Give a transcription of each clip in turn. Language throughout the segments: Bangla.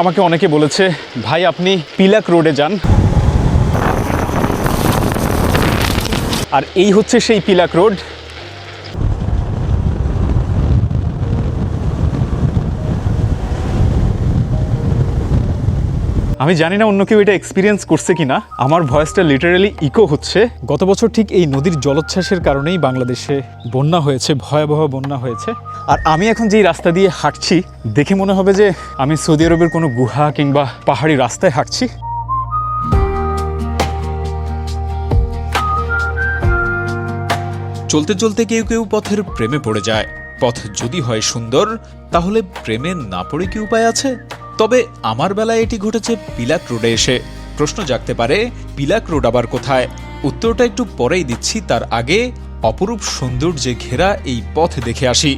আমাকে অনেকে বলেছে ভাই আপনি পিলাক রোডে যান, আর এই হচ্ছে সেই পিলাক রোড। আমি জানি না অন্য কেউ এটা এক্সপিরিয়েন্স করছে কিনা, আমার ভয়েসটা লিটারালি ইকো হচ্ছে। গত বছর ঠিক এই নদীর জলোচ্ছ্বাসের কারণেই বাংলাদেশে বন্যা হয়েছে, ভয়াবহ বন্যা হয়েছে। আর আমি এখন যেই রাস্তা দিয়ে হাঁটছি দেখে মনে হবে যে আমি সৌদি আরবের কোনো গুহা কিংবা পাহাড়ি রাস্তায় হাঁটছি। চলতে চলতে কেউ কেউ পথের প্রেমে পড়ে যায়। পথ যদি হয় সুন্দর, তাহলে প্রেমে না পড়ে কি উপায় আছে? তবে আমার বেলায় এটি ঘটেছে পিলাক রোডে এসে। প্রশ্ন জাগতে পারে, পিলাক রোড আবার কোথায়? উত্তরটা একটু পরেই দিচ্ছি, তার আগে অপরূপ সৌন্দর্যে ঘেরা এই পথ দেখে আসি।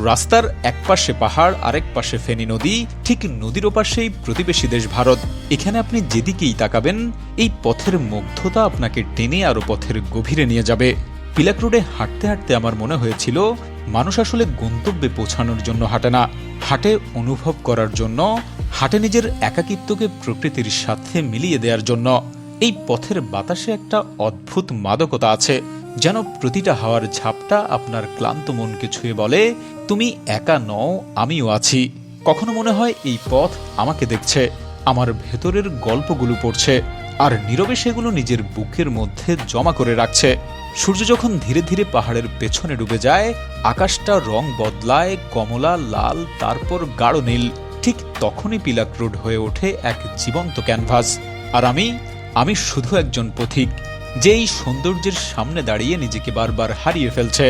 রাস্তার এক পাশে পাহাড়, আরেক পাশে ফেনী নদী, ঠিক নদীর ওপাশেই প্রতিবেশী দেশ ভারত। এখানে আপনি যেদিকেই তাকাবেন, এই পথের মুগ্ধতা আপনাকে টেনে আরো পথের গভীরে নিয়ে যাবে। পিলাক রোডে হাঁটতে হাঁটতে আমার মনে হয়েছিল, মানুষ আসলে গন্তব্যে পৌঁছানোর জন্য হাঁটে না, হাঁটে অনুভব করার জন্য, হাঁটে নিজের একাকিত্বকে প্রকৃতির সাথে মিলিয়ে দেওয়ার জন্য। এই পথের বাতাসে একটা অদ্ভুত মাদকতা আছে, যেন প্রতিটা হাওয়ার ঝাপটা আপনার ক্লান্ত মনকে ছুঁয়ে বলে, তুমি একা নও, আমিও আছি। কখনো মনে হয় এই পথ আমাকে দেখছে, আমার ভেতরের গল্পগুলো পড়ছে, আর নীরবে সেগুলো নিজের বুকের মধ্যে জমা করে রাখছে। সূর্য যখন ধীরে ধীরে পাহাড়ের পেছনে ডুবে যায়, আকাশটা রং বদলায়, কমলা, লাল, তারপর গাঢ় নীল। ঠিক তখনই পিলাক রোড হয়ে ওঠে এক জীবন্ত ক্যানভাস। আর আমি শুধু একজন পথিক, যে এই সৌন্দর্যের সামনে দাঁড়িয়ে নিজেকে বারবার হারিয়ে ফেলছে।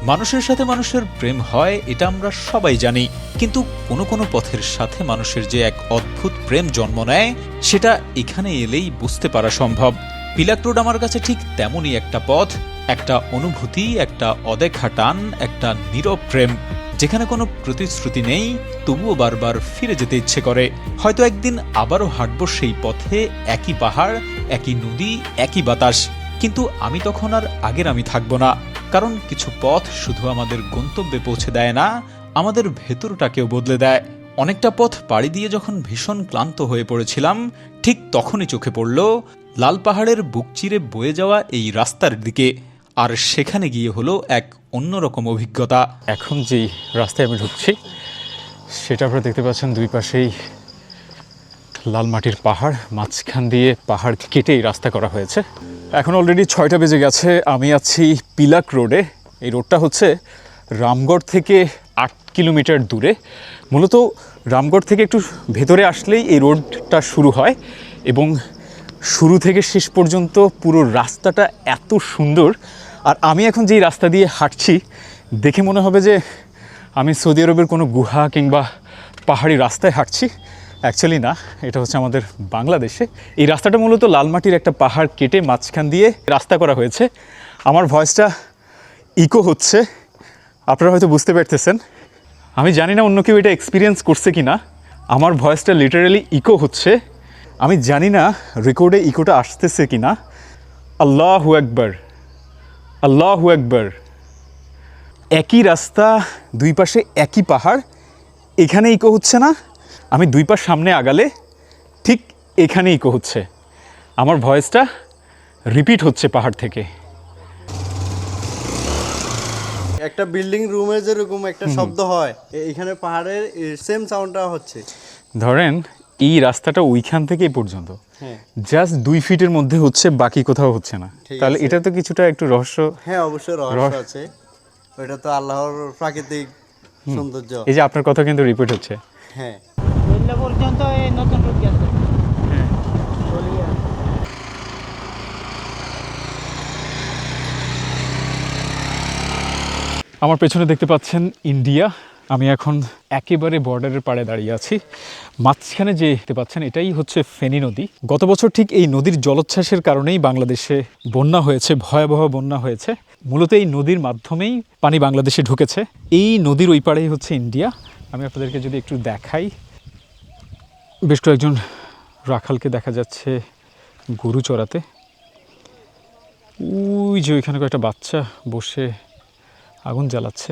মানুষের সাথে মানুষের প্রেম হয়, এটা আমরা সবাই জানি, কিন্তু কোনো কোনো পথের সাথে মানুষের যে এক অদ্ভুত প্রেম জন্ম নেয়, সেটা এখানে এলেই বুঝতে পারা সম্ভব। পিলাক রোড আমার কাছে ঠিক তেমনই একটা পথ, একটা অনুভূতি, একটা অদেখা টান, একটা নীরব প্রেম, যেখানে কোনো প্রতিশ্রুতি নেই, তবুও বারবার ফিরে যেতে ইচ্ছে করে। হয়তো একদিন আবারও হাঁটব সেই পথে, একই পাহাড়, একই নদী, একই বাতাস। কিন্তু আমি তখন আর আগের আমি থাকবো না, কারণ কিছু পথ শুধু আমাদের গন্তব্যে পৌঁছে দেয় না, আমাদের ভেতরটাকেও বদলে দেয়। অনেকটা পথ পাড়ি দিয়ে যখন ভীষণ ক্লান্ত হয়ে পড়েছিলাম, ঠিক তখনই চোখে পড়ল লাল পাহাড়ের বুক চিরে বয়ে যাওয়া এই রাস্তার দিকে। আর সেখানে গিয়ে হলো এক অন্যরকম অভিজ্ঞতা। এখন যেই রাস্তায় আমি ঢুকছি সেটা আপনারা দেখতে পাচ্ছেন, দুই পাশেই লাল মাটির পাহাড়, মাঝখান দিয়ে পাহাড় কেটে এই রাস্তা করা হয়েছে। এখন অলরেডি 6টা বেজে গেছে, আমি আছি পিলাক রোডে। এই রোডটা হচ্ছে রামগড় থেকে 8 কিলোমিটার দূরে। মূলত রামগড় থেকে একটু ভেতরে আসলেই এই রোডটা শুরু হয়, এবং শুরু থেকে শেষ পর্যন্ত পুরো রাস্তাটা এত সুন্দর। আর আমি এখন যেই রাস্তা দিয়ে হাঁটছি দেখে মনে হবে যে আমি সৌদি আরবের কোনো গুহা কিংবা পাহাড়ি রাস্তায় হাঁটছি। অ্যাকচুয়ালি না, এটা হচ্ছে আমাদের বাংলাদেশে। এই রাস্তাটা মূলত লালমাটির একটা পাহাড় কেটে মাঝখান দিয়ে রাস্তা করা হয়েছে। আমার ভয়েসটা ইকো হচ্ছে, আপনারা হয়তো বুঝতে পারতেছেন। আমি জানি না অন্য কেউ এটা এক্সপিরিয়েন্স করছে কি না, আমার ভয়েসটা লিটারালি ইকো হচ্ছে। আমি জানি না রেকর্ডে ইকোটা আসতেছে কি না। আল্লাহু আকবার, আল্লাহু আকবার। একই রাস্তা, দুই পাশে একই পাহাড়, এখানে ইকো হচ্ছে না? আমি দুই পাশ সামনে আগালে ঠিক এখানে ইকো হচ্ছে, আমার ভয়েসটা রিপিট হচ্ছে পাহাড় থেকে। একটা বিল্ডিং রুমে যেরকম একটা শব্দ হয়, এখানে পাহাড়ের সেম সাউন্ডটা হচ্ছে। ধরেন এই রাস্তাটা ওইখান থেকে এই পর্যন্ত জাস্ট 2 ফিটের মধ্যে হচ্ছে, বাকি কোথাও হচ্ছে না। তাহলে এটা তো কিছুটা একটু রহস্য। হ্যাঁ, অবশ্যই রহস্য আছে, ওইটা তো আল্লাহর প্রাকৃতিক সৌন্দর্য। এই যে আপনার কথা কিন্তু রিপিট হচ্ছে। হ্যাঁ, পর্যন্ত এই নতুন রোড গেছে। আমার পেছনে দেখতে পাচ্ছেন ইন্ডিয়া। আমি এখন একেবারে বর্ডারের পাড়ে দাঁড়িয়ে আছি। মাঝখানে যে দেখতে পাচ্ছেন এটাই হচ্ছে ফেনী নদী। গত বছর ঠিক এই নদীর জলোচ্ছ্বাসের কারণেই বাংলাদেশে বন্যা হয়েছে, ভয়াবহ বন্যা হয়েছে। মূলত এই নদীর মাধ্যমেই পানি বাংলাদেশে ঢুকেছে। এই নদীর ওই পাড়েই হচ্ছে ইন্ডিয়া। আমি আপনাদেরকে যদি একটু দেখাই, বেশ কয়েকজন রাখালকে দেখা যাচ্ছে গরু চড়াতে। ওই যে ওইখানে কয়েকটা বাচ্চা বসে আগুন জ্বালাচ্ছে।